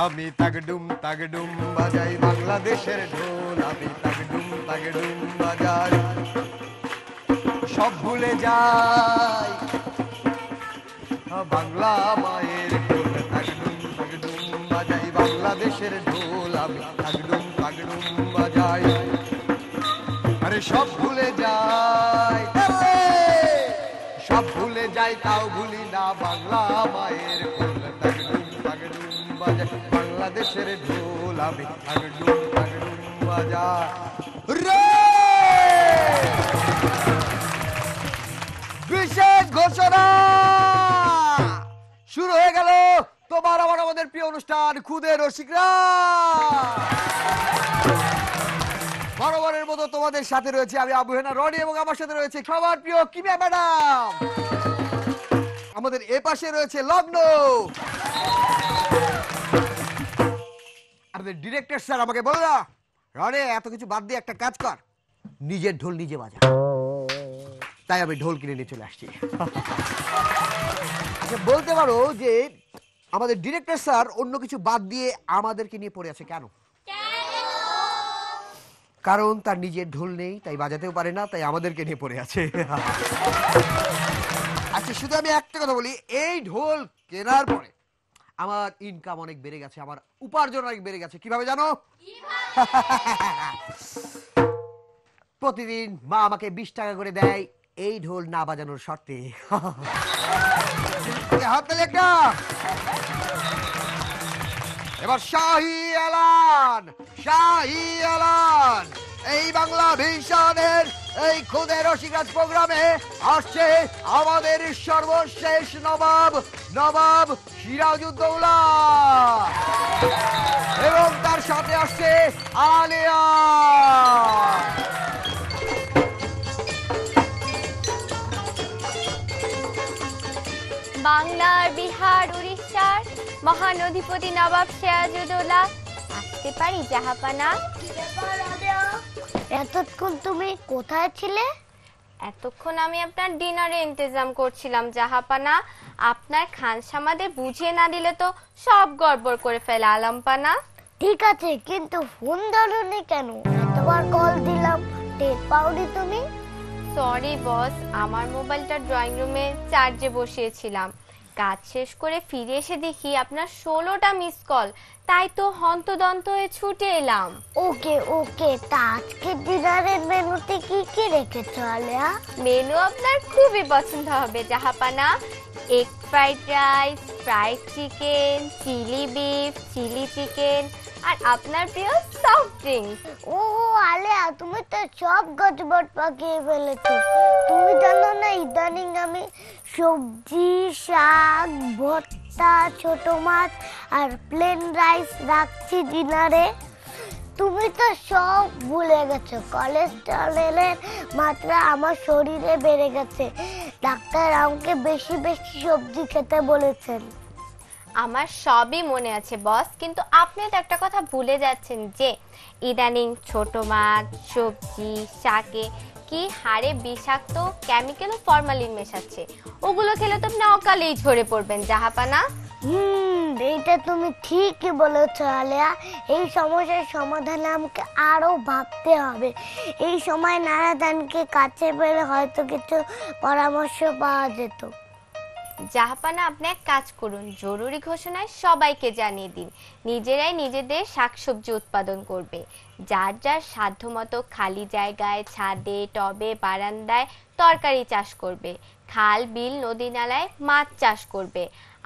আমি তাগডুম বাজাই বাংলাদেশের ঢোল, আমি তাগডুম বাজাই, সব ভুলে যাই বাংলা মায়ের কোল। তাগডুম বাজাই বাংলাদেশের ঢোল, আমি তাগডুম বাজাই, আরে সব ভুলে যাই, সব ভুলে যাই তাও ভুলি না বাংলা মায়ের কোল। তাগডুম বাজাই বাংলাদেশের ঢোল, আমি তাগডুম বাজাই রে। বিশেষ ঘোষণা শুরু হয়ে গেল তোমার আমার আমাদের প্রিয় অনুষ্ঠান খুদে রসিকরা। বরাবরের মতো তোমাদের সাথে রয়েছে আমি আবু হেনা রনি এবং আমার সাথে রয়েছে সবার প্রিয় কিমিয়া ম্যাডাম। আমাদের এ পাশে রয়েছে লগ্ন। আমাদের ডিরেক্টর স্যার আমাকে বলল না রনি এত কিছু বাদ দিয়ে একটা কাজ কর, নিজের ঢোল নিজে বাজা। তাই আমি ঢোল কিনে নিয়ে চলে আসছি। আচ্ছা বলতে পারো যে আমাদের ডিরেক্টর স্যার অন্য কিছু বাদ দিয়ে আমাদেরকে নিয়ে পড়ে আছে কেন? কারণ তার নিজের ঢোল নেই, তাই বাজাতেও পারে না, তাই আমাদেরকে নিয়ে পড়ে আছে। আচ্ছা শুধু আমি একটা কথা বলি, এই ঢোল কেনার পরে আমার ইনকাম অনেক বেড়ে গেছে, আমার উপার্জন অনেক বেড়ে গেছে। কিভাবে জানো? প্রতিদিন মা আমাকে 20 টাকা করে দেয় এই ঢোল না বাজানোর শর্তে। এবার শাহী এলান, শাহী এলান, এই বাংলা ভিশনের এই খুদে রসিকরাজ প্রোগ্রামে আসছে আমাদের সর্বশেষ নবাব সিরাজউদ্দৌলা এবং তার সাথে আসছে আলিয়া। বাংলার, বিহার, উড়িষ্যার মহানদীপতি নবাব সিরাজউদ্দৌলা, আসতে পারি জাহাপানা? এতক্ষণ তুমি কোথায় ছিলে? এতক্ষণ আমি আপনার ডিনারে ইন্তজাম করছিলাম জাহাপানা। আপনার খানসামাদের বুঝিয়ে না দিলে তো সব গড়বড় করে ফেলে আলাম্পানা। ঠিক আছে, কিন্তু ফোন ধরোনি কেন? এতবার কল দিলাম, টের পাওনি তুমি? সরি বস, আমার মোবাইলটা ড্রয়িং রুমে চার্জে বসিয়েছিলাম। কাজ শেষ করে ফিরে এসে দেখি আপনার 16টা মিস কল, তাই তো হন্তদন্ত হয়ে ছুটে এলাম। ওকে, তা আজকে ডিনারের মেনুতে কি কি রেখেছো আলিয়া? মেনু আপনার খুবই পছন্দ হবে জাহাপানা। Egg fried rice, fried chicken, chilli beef, chilli chicken আর আপনার প্রিয় সফট ড্রিঙ্কস। ও আলিয়া, তুমি তো সব গজবট পাকিয়ে ফেলেছো। তুমি জানো না ইদানিং আমি সবজি, শাক, ভর্তা, ছোট মাছ আর প্লেন রাইস রাখছি ডিনারে। তুমি তো সব ভুলে গেছো। কোলেস্টেরলের মাত্রা আমার শরীরে বেড়ে গেছে। ডাক্তার আমাকে বেশি বেশি সবজি খেতে বলেছেন। আমার সবই মনে আছে বস, কিন্তু আপনি তো একটা কথা ভুলে যাচ্ছেন যে ইদানিং ছোট মাছ, সবজি, শাকে কি হারে বিষাক্ত কেমিক্যাল ও ফরমালিন মেশাচ্ছে। ওগুলো খেলে তো আপনি অকালেই ঝরে পড়বেন জাহাপানা। এইটা তুমি ঠিকই বলেছো আলিয়া। এই সমস্যার সমাধানে আমাকে আরো ভাবতে হবে। এই সময় নারাদানকে কাছে পেলে হয়তো কিছু পরামর্শ পাওয়া যেত। জাহাপানা আপনি এক কাজ করুন, জরুরি ঘোষণায় সবাইকে জানিয়ে দিন নিজেরাই নিজেদের শাকসবজি উৎপাদন করবে। যার যার সাধ্যমতো খালি জায়গায়, ছাদে, টবে, বারান্দায় তরকারি চাষ করবে, খাল, বিল, নদী নালায় মাছ চাষ করবে।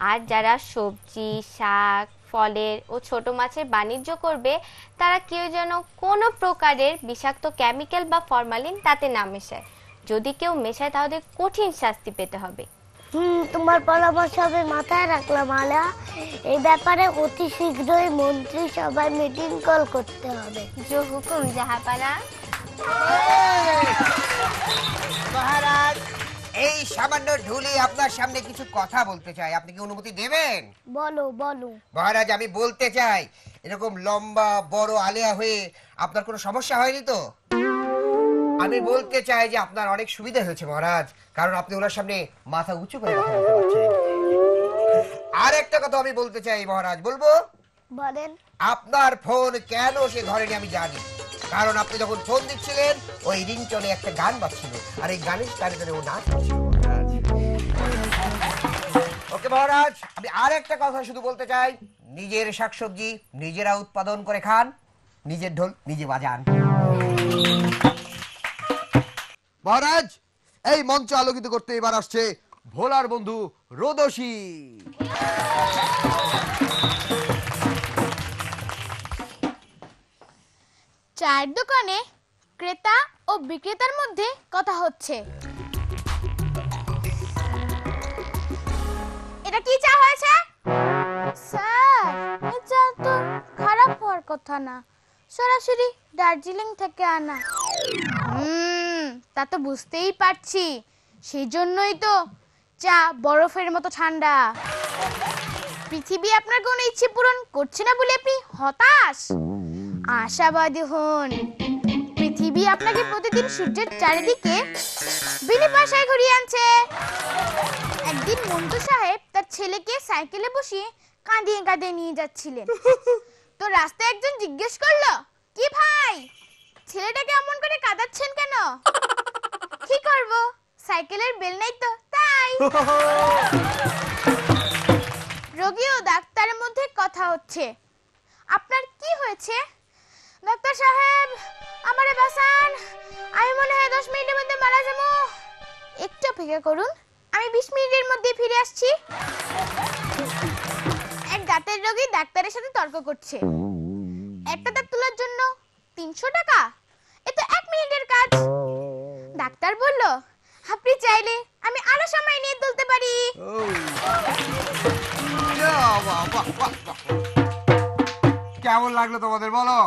আর যারা সবজি, শাক, ফলের ও ছোট মাছের বাণিজ্য করবে তারা কেউ যেন কোনো প্রকারের বিষাক্ত কেমিক্যাল বা ফরমালিন তাতে না মেশায়। যদি কেউ মেশায় তাহলে কঠিন শাস্তি পেতে হবে। তোমার পরামর্শ আমি মাথায় রাখলাম আলিয়া। এই ব্যাপারে অতি শীঘ্রই মন্ত্রী সভায় মিটিং কল করতে হবে। জো হুকুম জাহাপানা। মহারাজ, এই সামান্য ঢুলি আপনার সামনে কিছু কথা বলতে চাই, আপনি কি অনুমতি দেবেন? বলো। মহারাজ, আমি বলতে চাই এরকম লম্বা বড় আলিয়া হয়ে আপনার কোনো সমস্যা হয়নি তো? আমি বলতে চাই যে আপনার অনেক সুবিধা হয়েছে মহারাজ, কারণ আপনি ওনার সামনে মাথা উঁচু করে কথা বলতে পারছেন। আর একটা কথা আমি বলতে চাই মহারাজ, বলবো? বলেন। আপনার ফোন কেন সে ধরেনি আমি জানি, কারণ আপনি যখন ফোন দিচ্ছিলেন ওই রিংটনে একটা গান বাজছিল, আর এই গানের টানে টানে ও নাচ করছিল। ওকে মহারাজ, আমি আর একটা কথা শুধু বলতে চাই, নিজের শাকসবজি নিজেরা উৎপাদন করে খান, নিজের ঢোল নিজে বাজান। মহারাজ, এই মঞ্চ আলোকিত করতে এবার আসছে ভোলার বন্ধু রোদসী। চায়ের দোকানে ক্রেতা ও বিক্রেতার মধ্যে কথা হচ্ছে। এটা কি চা হয়েছে? স্যার, এই চা তো খারাপ হওয়ার কথা না, সরাসরি দার্জিলিং থেকে আনা। তা তো বুঝতেই পারছি, সেই জন্যই তো চা বরফের মতো ঠান্ডা। পৃথিবী আপনার কোনো ইচ্ছে পূরণ করছে না বলে আপনি হতাশ? আশাবাদী হন, পৃথিবী আপনাকে প্রতিদিন সূর্যের চারিদিকে বিনা পয়সায় ঘুরিয়ে আনছে। একদিন মন্টু সাহেব তার ছেলেকে সাইকেলে বসিয়ে কাঁদিয়ে কাঁদিয়ে নিয়ে যাচ্ছিলেন। তো রাস্তায় একজন জিজ্ঞেস করলো, কি ভাই, ছেলেটাকে এমন করে কাঁদাচ্ছেন কেন? কি করব, সাইকেলের বেল নাই তো তাই। রোগী ও ডাক্তারের মধ্যে কথা হচ্ছে। আপনার কি হয়েছে? ডাক্তার সাহেব, আমারে বাঁচান, আমি মনে হয় 10 মিনিটের মধ্যে মারা যাব। একটু অপেক্ষা করুন, আমি 20 মিনিটের মধ্যে ফিরে আসছি। এক দাঁতের রোগী ডাক্তারের সাথে তর্ক করছে। একটা দাঁত তোলার জন্য 300 টাকা, এ তো 1 মিনিটের কাজ। ডাক্তার বলল, আপনি চাইলে আমি আরো সময় নিয়ে তুলতে পারি। কেমন লাগলো তোমাদের বলো?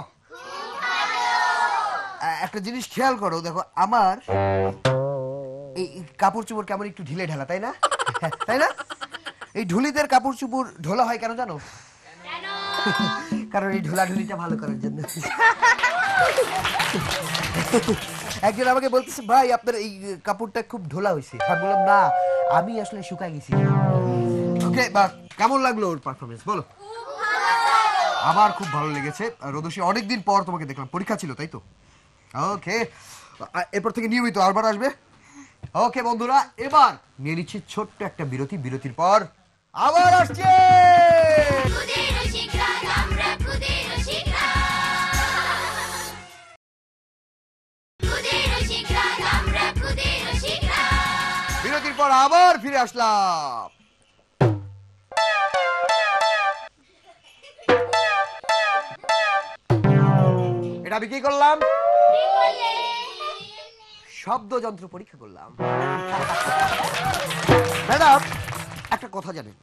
একটা জিনিস খেয়াল করো, দেখো আমার এই কাপড় চোপড় কেমন একটু ঢিলে ঢালা, তাই না? তাই না? এই ঢুলিদের কাপড় চোপড় ঢোলা হয় কেন জানো? কারণ এই ঢোলাঢুলিটা ভালো করার জন্য। একজন আমাকে বলতেছে, ভাই আপনার এই কাপড়টা খুব ঢোলা হয়েছে। আমি বললাম, না, আমি আসলে শুকাই গেছি। ওকে, বা কেমন লাগলো ওর পারফরমেন্স বলো? আমার খুব ভালো লেগেছে। রোদসী, অনেকদিন পর তোমাকে দেখলাম, পরীক্ষা ছিল তাই তো? ওকে, এরপর থেকে নিয়মিত আরবার আসবে। ওকে বন্ধুরা, এবার নিয়ে নিচ্ছি ছোট্ট একটা বিরতি, বিরতির পর আবার আসছে। বিরতির পর আবার ফিরে আসলাম। এটা আমি কি করলাম? শব্দযন্ত্র পরীক্ষা করলাম। ম্যাডাম, একটা কথা জানেন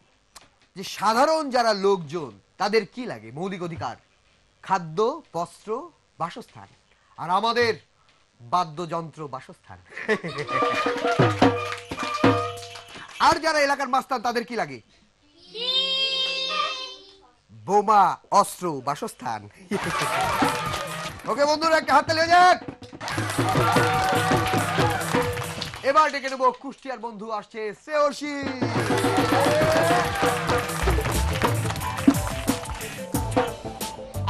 যে সাধারণ যারা লোকজন তাদের কি লাগে? মৌলিক অধিকার, খাদ্য, বস্ত্র, বাসস্থান। আর আমাদের বাদ্যযন্ত্র, বাসস্থান। আর যারা এলাকার মাস্তান তাদের কি লাগে? বোমা, অস্ত্র, বাসস্থান। ওকে বন্ধুরা, একটা হাততালি হয়ে যাক। এবার ডেকে নেব কুষ্টিয়ার বন্ধু, আসছে শ্রেয়সী।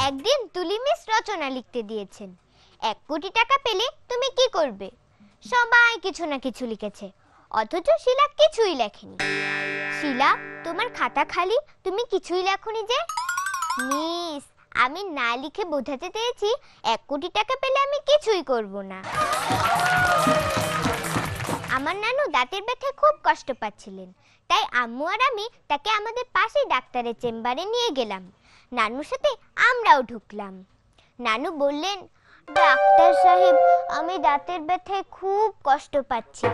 একদিন তুলি মিস রচনা লিখতে দিয়েছেন, 1 কোটি টাকা পেলে তুমি কি করবে? সবাই কিছু না কিছু লিখেছে, অথচ শিলা কিছুই লেখেনি। শিলা, তোমার খাতা খালি, তুমি কিছুই লেখনি যে? মিস, আমি না লিখে বোঝাতে চেয়েছি 1 কোটি টাকা পেলে আমি কিছুই করব না। আমার নানু দাঁতের ব্যথায় খুব কষ্ট পাচ্ছিলেন, তাই আম্মু আর আমি তাকে আমাদের পাশেই ডাক্তারের চেম্বারে নিয়ে গেলাম। নানুর সাথে আমরাও ঢুকলাম। নানু বললেন, ডাক্তার সাহেব, আমি দাঁতের ব্যথায় খুব কষ্ট পাচ্ছি,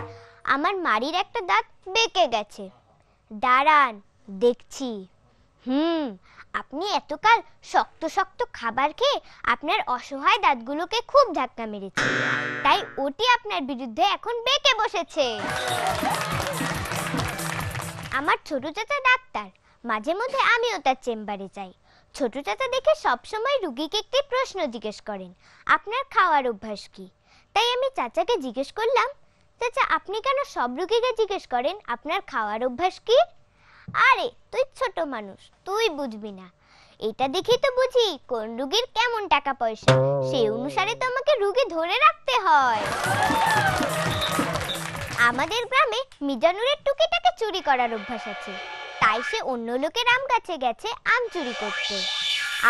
আমার মাড়ির একটা দাঁত বেঁকে গেছে। দাঁড়ান, দেখছি। আপনি এতকাল শক্ত শক্ত খাবার খেয়ে আপনার অসহায় দাঁতগুলোকে খুব ধাক্কা মেরেছে, তাই ওটি আপনার বিরুদ্ধে এখন বেঁকে বসেছে। আমার ছোট চাচা ডাক্তার, মাঝে মধ্যে আমিও তার চেম্বারে যাই। ছোট চাচা দেখে সবসময় রুগীকে একটি প্রশ্ন জিজ্ঞেস করেন, আপনার খাওয়ার অভ্যাস কি? তাই আমি চাচাকে জিজ্ঞেস করলাম, চাচা, আপনি কেন সব রুগীকে জিজ্ঞেস করেন আপনার খাওয়ার অভ্যাস কি? আরে তুই ছোট মানুষ, তুই বুঝবি না। এটা দেখেই তো বুঝি কোন রোগীর কেমন টাকা পয়সা, সেই অনুসারে তো আমাকে রোগী ধরে রাখতে হয়। আমাদের গ্রামে মিজানুরের টুকিটাকে চুরি করার অভ্যাস আছে, তাই সে অন্য লোকের আম গাছে গেছে আম চুরি করতে।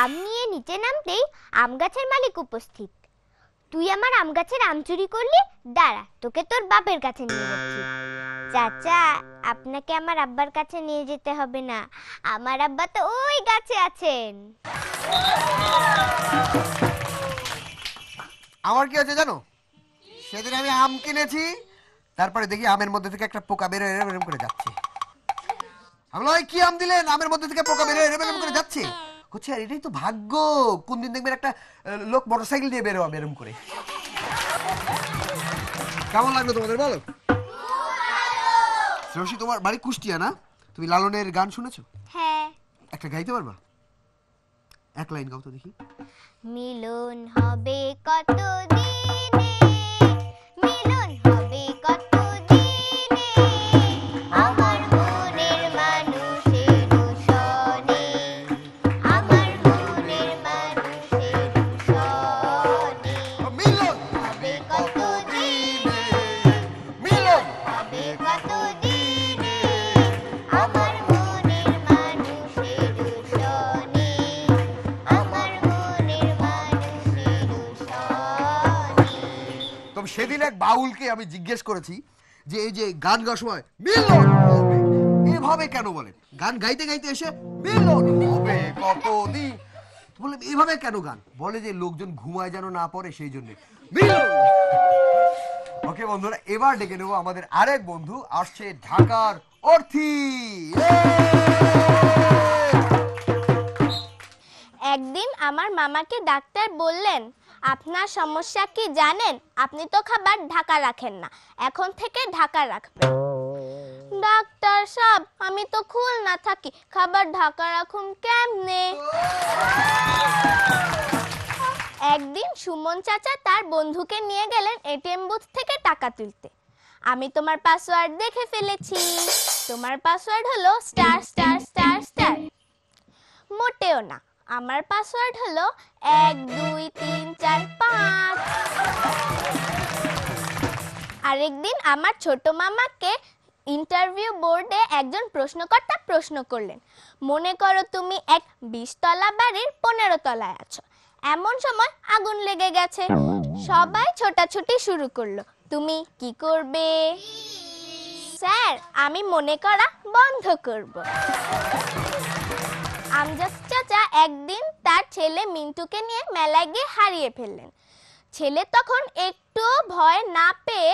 আম নিয়ে নিচে নামতেই আম গাছের মালিক উপস্থিত। তুই আমার আম গাছের আম চুরি করলি, দাঁড়া তোকে তোর বাপের কাছে নিয়ে যাচ্ছি। চাচা, আপনাকে আমার আব্বার কাছে নিয়ে যেতে হবে না, আমার আব্বা তো ওই গাছে আছেন। আমার কি আছে জানো, সেদিন আমি আম কিনেছি, তারপরে দেখি আমের মধ্যে থেকে একটা পোকা বের হয়ে এরকম করে যাচ্ছে। আমি বললাম, কি আম দিলেন, আমের মধ্যে থেকে পোকা বের হয়ে এরকম করে যাচ্ছে। হচ্ছে আর এটাই তো ভাগ্য, কোন দিন দেখবেন একটা লোক মোটরসাইকেল দিয়ে বের হবে এরকম করে। কেমন লাগলো তোমাদের বলো? রশি, তোমার বাড়ি কুষ্টিয়া না? তুমি লালনের গান শুনেছো? হ্যাঁ। একটা গাইতে পারবা? এক লাইন গাও তো দেখি। মিলন হবে কত দিনে, মিলন হবে কত দিনে, আমার মনের মানুষের সনে, আমার মনের মানুষের সনে। মিলন হবে কত দিনে, মিলন হবে কত দিনে, আমার মনের মানুষের সনে, আমার মনের মানুষের সনে। তো সেদিন এক বাউলকে আমি জিজ্ঞেস করেছি যে এই যে গান গাওয়ার সময় মিলন হবে এভাবে কেন বলেন, গান গাইতে গাইতে এসে মিলন হবে কতদিন বলে এভাবে কেন গান বলে, যে লোকজন ঘুমায় যেন না পড়ে সেই জন্য মিলন। ওকে বন্ধুরা, এবার ডেকে নেবো আমাদের আরেক বন্ধু, আসছে ঢাকার অর্থী। একদিন আমার মামাকে ডাক্তার বললেন, আপনার সমস্যা কি জানেন? আপনি তো খাবার ঢাকা রাখেন না, এখন থেকে ঢাকা রাখবেন। ডাক্তার সাহেব, আমি তো খুলনা থাকি, খাবার ঢাকা রাখুন কেমনে? একদিন সুমন চাচা তার বন্ধুকে নিয়ে গেলেন এটিএম বুথ থেকে টাকা তুলতে। আমি তোমার পাসওয়ার্ড দেখে ফেলেছি, তোমার পাসওয়ার্ড হলো স্টার স্টার স্টার স্টার। মোটেও না, আমার পাসওয়ার্ড হলো 1 2 3 4 5। আরেকদিন আমার ছোট মামাকে ইন্টারভিউ বোর্ডে একজন প্রশ্নকর্তা প্রশ্ন করলেন, মনে করো তুমি এক 20 তলা বাড়ির 15 তলায় আছো, এমন সময় আগুন লেগে গেছে, সবাই ছোটাছুটি শুরু করলো, তুমি কি করবে? স্যার, আমি মনে করা বন্ধ করব। আমজাদ চাচা একদিন তার ছেলে মিন্টুকে নিয়ে মেলায় গিয়ে হারিয়ে ফেললেন। ছেলে তখন একটু ভয় না পেয়ে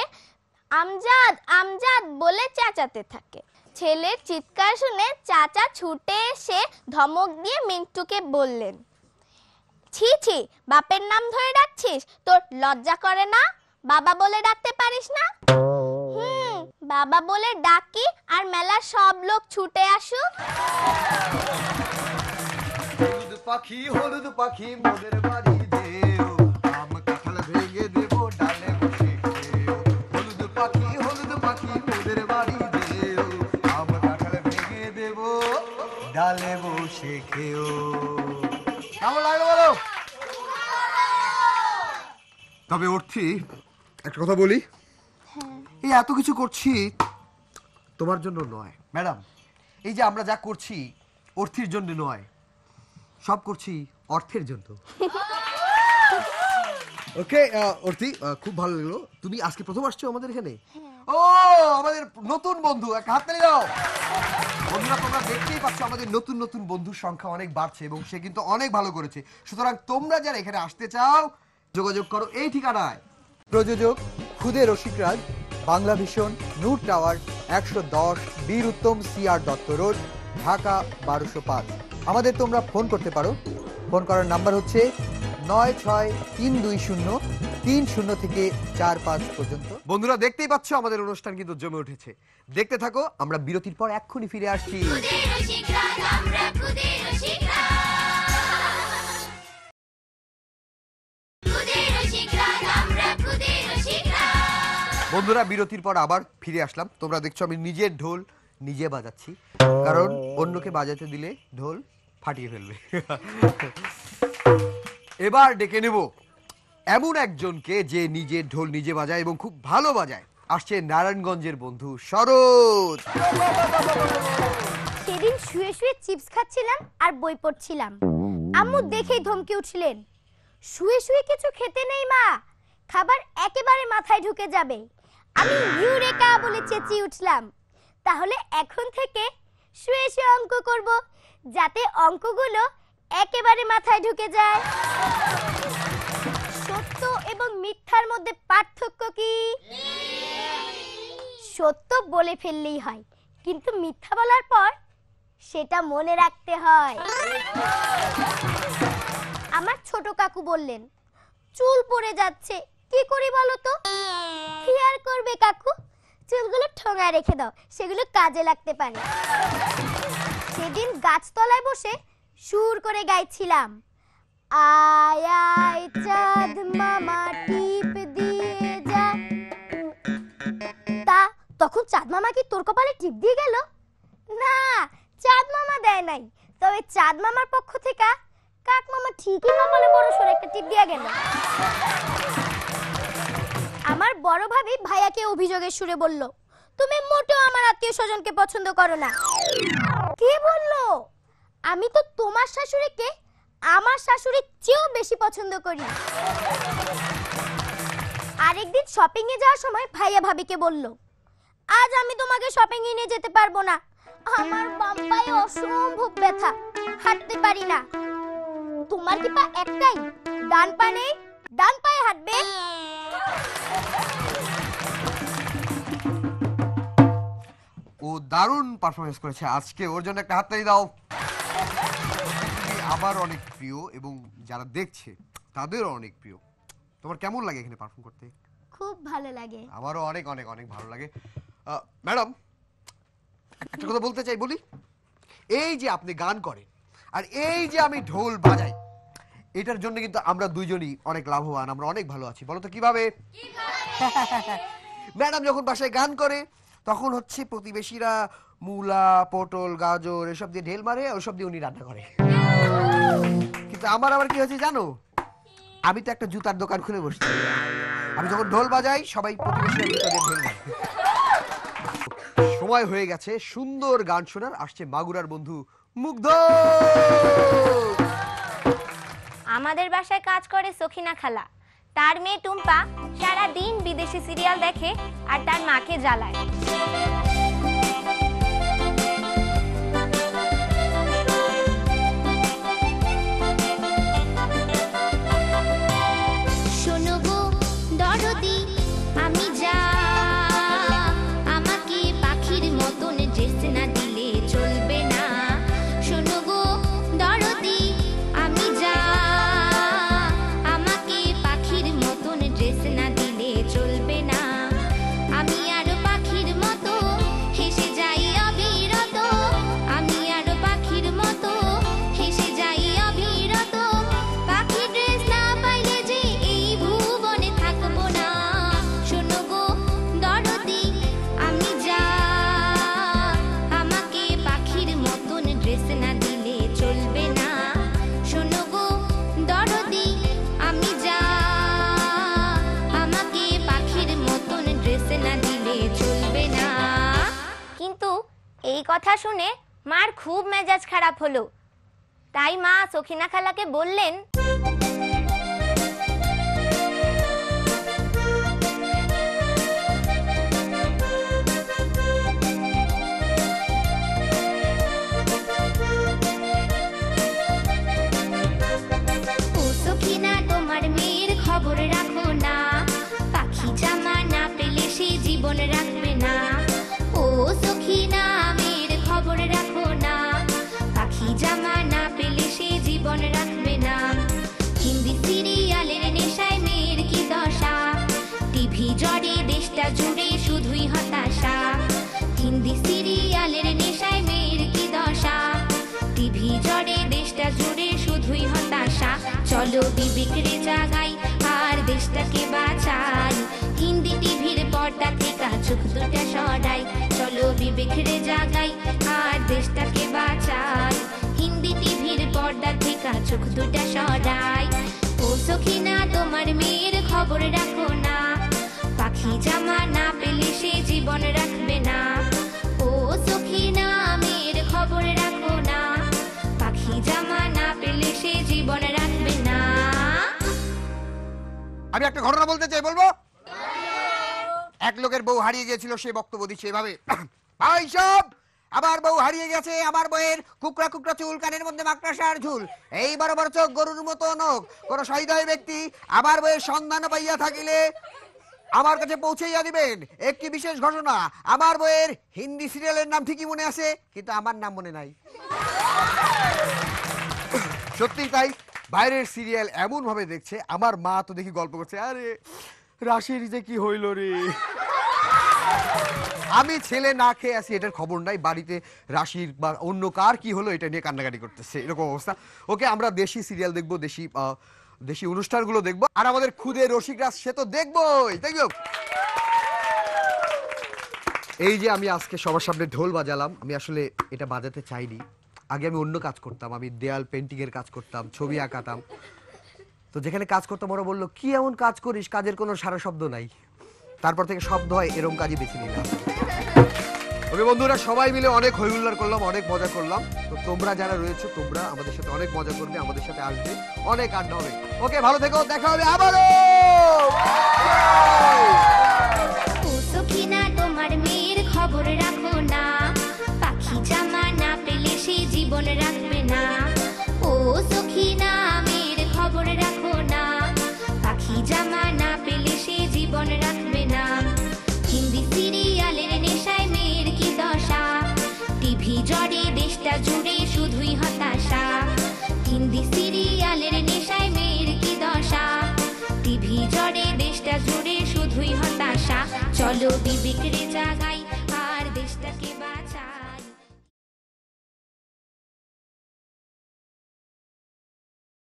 আমজাদ আমজাদ বলে চেঁচাতে থাকে। ছেলের চিৎকার শুনে চাচা ছুটে এসে ধমক দিয়ে মিন্টুকে বললেন, ছি ছি, বাপের নাম ধরে ডাকছিস, তোর লজ্জা করে না? বাবা বলে ডাকতে পারিস না? বাবা বলে ডাকি আর মেলার সব লোক ছুটে আসুক। হলুদ পাখি হলুদ পাখি মোদের বাড়ি দেও, আম কাঁঠাল ভেঙে দেবো ডালে বসে খেও। হলুদ পাখি মোদের বাড়ি দেও, আম কাঁঠাল ভেঙে দেবো ডালে বসে খেও। কেমন লাগলো বলো? তবে অর্থী, একটা কথা বলি, এই এত কিছু করছি তোমার জন্য নয় ম্যাডাম, এই যে আমরা যা করছি অর্থীর জন্য নয়, সব করছি অর্থের জন্য। ওকে অর্থী, খুব ভালো লাগলো। তুমি আজকে প্রথম আসছো আমাদের এখানে? ও, আমাদের নতুন বন্ধু, এক হাততালি দাও। বন্ধুরা, তোমরা দেখতেই পাচ্ছ আমাদের নতুন নতুন বন্ধুর সংখ্যা অনেক বাড়ছে এবং সে কিন্তু অনেক ভালো করেছে। সুতরাং তোমরা যারা এখানে আসতে চাও যোগাযোগ করো এই ঠিকানায়। প্রযোজক খুদে রসিকরাজ, বাংলা ভিশন, নূর টাওয়ার, 110 বীর উত্তম সিআর দত্ত রোড, ঢাকা 1205। আমাদের তোমরা ফোন করতে পারো। ফোন করার নাম্বার হচ্ছে 963203 থেকে 45 পর্যন্ত। বন্ধুরা, দেখতেই পাচ্ছ আমাদের অনুষ্ঠান কিন্তু জমে উঠেছে। দেখতে থাকো, আমরা বিরতির পর এক্ষুনি ফিরে আসছি। বন্ধুরা, বিরতির পর আবার ফিরে আসলাম। তোমরা দেখছো আমি নিজের ঢোল নিজে বাজাচ্ছি, কারণ অন্যকে বাজাতে দিলে ঢোল ফাটিয়ে ফেলবে। এবার ডেকে নেব এমন একজনকে যে নিজে ঢোল নিজে বাজায় এবং খুব ভালো বাজায়। আসছে নারায়ণগঞ্জের বন্ধু শরৎ। সেদিন শুয়ে শুয়ে চিপস খাচ্ছিলাম আর বই পড়ছিলাম, আম্মু দেখেই ধমকে উঠলেন, শুয়ে শুয়ে কিছু খেতে নেই মা, খাবার একেবারে মাথায় ঢুকে যাবে। আমি ইউরেকা বলে চেঁচিয়ে উঠলাম, তাহলে এখন থেকে শুয়ে শুয়ে অঙ্ক করব, যাতে অঙ্কগুলো একেবারে মাথায় ঢুকে যায়। সত্য এবং মিথ্যার মধ্যে পার্থক্য কি? সত্য বলে ফেললেই হয়, কিন্তু মিথ্যা বলার পর সেটা মনে রাখতে হয়। আমার ছোট কাকু বললেন, চুল পড়ে যাচ্ছে, কি করি বলো তো? কি আর করবে কাকু, চুলগুলো ঠোঙায় রেখে দাও, সেগুলো কাজে লাগতে পারে। সেদিন গাছতলায় বসে সুর করে গাইছিলাম, আয় আয় চাঁদ মামা টিপ দিয়ে যা। তা তখন চাঁদ মামা কি তোর কপালে টিপ দিয়ে গেল? না, চাঁদ মামা দেয় নাই, তবে চাঁদ মামার পক্ষ থেকে কাক মামা ঠিকই কপালে বড় সরে একটা টিপ দিয়ে গেল। আমার বড় ভাবি ভাইয়াকে অভিযোগের সুরে বলল, তুমি মোটেও আমার আত্মীয় স্বজনকে পছন্দ করো না। কে বললো? আমি তো তোমার শাশুড়িকে আমার শাশুড়ির চেয়েও বেশি পছন্দ করি। আরেকদিন শপিং এ যাওয়ার সময় ভাইয়া ভাবিকে বলল, আজ আমি তোমাকে শপিং এ নিয়ে যেতে পারবো না, আমার বাম পায়ে অসম্ভব ব্যথা, হাঁটতে পারি না। তোমার কি পা একটাই, ডান পা নেই, ডান পায়ে হাঁটবে? ও দারুণ পারফরমেন্স করেছে আজকে, ওর জন্য একটা হাততালি দাও। আমার অনেক প্রিয় এবং যারা দেখছে তাদেরও অনেক প্রিয়। তোমার কেমন লাগে এখানে পারফর্ম করতে? খুব ভালো লাগে। আমারও অনেক অনেক অনেক ভালো লাগে। ম্যাডাম, একটা কথা বলতে চাই, বলি। এই যে আপনি গান করেন আর এই যে আমি ঢোল বাজাই, এটার জন্য কিন্তু আমরা দুইজনই অনেক লাভবান, আমরা অনেক ভালো আছি। বলো তো কিভাবে? ম্যাডাম যখন বাসায় গান করে তখন হচ্ছে প্রতিবেশীরা মূলা, পটল, গাজর এসব দিয়ে ঢেল মারে, ওসব দিয়ে উনি রান্না করে। কিন্তু আমার আবার কি হয়েছে জানো? আমি তো একটা জুতার দোকান খুলে বসছি, আমি যখন ঢোল বাজাই সবাই প্রতিবেশীরা জুতা দিয়ে ঢেল মারে। সময় হয়ে গেছে সুন্দর গান শোনার। আসছে মাগুরার বন্ধু মুগ্ধ। আমাদের বাসায় কাজ করে সখিনা খালা। তার মেয়ে টুম্পা সারা দিন বিদেশি সিরিয়াল দেখে আর তার মাকে জ্বালায়। শোনো গো দরদি, আমি যা আমাকে পাখির মতন ড্রেস না দিলে চলবে না। শোনো গো দরদি, আমি যা আমাকে পাখির মতন ড্রেস না দিলে চলবে না। আমি আরো পাখির মতো হেসে যাই অবিরত, আমি আরো পাখির মতো হেসে যাই অবিরত। পাখি ড্রেস না পাইলে যে এই ভুবনে থাকবো না। শোনো গো দরদি, আমি যা আমাকে পাখির মতন ড্রেস না দিলে চলবে না। শোনো গো দরদি, আমি যা আমাকে পাখির মতন ড্রেস না দিলে চলবে না। কিন্তু এই কথা শুনে মার খুব মেজাজ খারাপ হলো। তাই মা সখিনা খালাকে বললেন, ও সখিনা, তোমার মেয়ের খবর রাখো না, পাখি জামা না পেলে সে জীবন রাখবে না। ও সখিনা, মেয়ের খবর রাখো না, পাখি জামা না পেলে সে জীবন রাখবে না। হিন্দি সিরিয়ালের নেশায় মেয়ের কি দশা, টিভি জড়ে দেশটা জুড়ে শুধুই হতাশা। হিন্দি সিরিয়ালের নেশায় মেয়ের কি দশা, টিভি জড়ে দেশটা জুড়ে শুধুই হতাশা। চলো বিবেক রে জাগাই আর দেশটাকে বাঁচাই, হিন্দি টিভির পর্দা থেকে চোখ দুটা সরাই। চলো বিবেক রে জাগাই আর দেশটাকে বাঁচাই, হিন্দি টিভির চোখ দুটা সরাই। ও সখিনা তোমার মেয়ের খবর রাখো না, পাখি জামা না পেলে সে জীবন রাখবে না। ও সখিনা মেয়ের খবর রাখো না, পাখি জামা না পেলে সে জীবন রাখবে না। আমি একটা ঘটনা বলতে চাই, বলবো? এক লোকের বউ হারিয়ে গিয়েছিল, সে বক্তব্য দিচ্ছে এভাবে, ভাই সব আমার বউ হারিয়ে গেছে, আমার বউয়ের কুকড়া কুকড়া চুল, কানের মধ্যে মাকড়াসার ঝুল, এই বড় বড় চোখ, গরুর মতো নখ। কোন সহৃদয় ব্যক্তি আমার বউয়ের সন্ধান পাইয়া থাকিলে আমার কাছে পৌঁছাইয়া দিবেন। একটি বিশেষ ঘটনা, আমার বউয়ের হিন্দি সিরিয়ালের নাম ঠিকই মনে আছে, কিন্তু আমার নাম মনে নাই। সত্যি তাই, বাইরের সিরিয়াল এমন ভাবে দেখছে, আমার মা তো দেখি গল্প করছে, আরে রাশির যে কি হইল রে। আমি ছেলে না খেয়ে আসি, এটার খবর নাই, বাড়িতে রাশির বা অন্য কার কি হলো এটা নিয়ে কান্নাকাটি করতেছে, এরকম অবস্থা। ওকে, আমরা দেশি সিরিয়াল দেখবো, দেশি অনুষ্ঠানগুলো দেখবো, আর আমাদের খুদে রসিকরাজ সে তো দেখবোই, দেখব। এই যে আমি আজকে সবার সামনে ঢোল বাজালাম, আমি আসলে এটা বাজাতে চাইনি। আগে আমি অন্য কাজ করতাম, আমি দেয়াল পেন্টিং এর কাজ করতাম, ছবি আঁকাতাম। তো যেখানে কাজ করতাম ওরা বললো, কি এমন কাজ করিস, কাজের কোনো সারা শব্দ নাই। তারপর থেকে শব্দ হয় এরকম কাজই বেছে নিলাম। ওকে বন্ধুরা, সবাই মিলে অনেক হই হুল্লোড় করলাম, অনেক মজা করলাম। তো তোমরা যারা রয়েছো, তোমরা আমাদের সাথে অনেক মজা করবে, আমাদের সাথে আসবে, অনেক আড্ডা হবে। ওকে, ভালো থেকো, দেখা হবে আবারও। ও সখিনা তোমার মেয়ের খবর রাখো না, পাখি জামা না পেলে সে জীবন রাখবে না। ও সখিনা মেয়ের খবর রাখো না, পাখি জামা না পেলে সে জীবন রাখবে না। হিন্দি সিরিয়ালের নেশায় মেয়ের কি দশা, টিভি জড়ে দেশটা জুড়ে শুধুই হতাশা। হিন্দি সিরিয়ালের নেশায় মেয়ের কি দশা, টিভি জড়ে দেশটা জুড়ে শুধুই হতাশা। চলো বিবেক রে জাগাই, আর দেশটাকে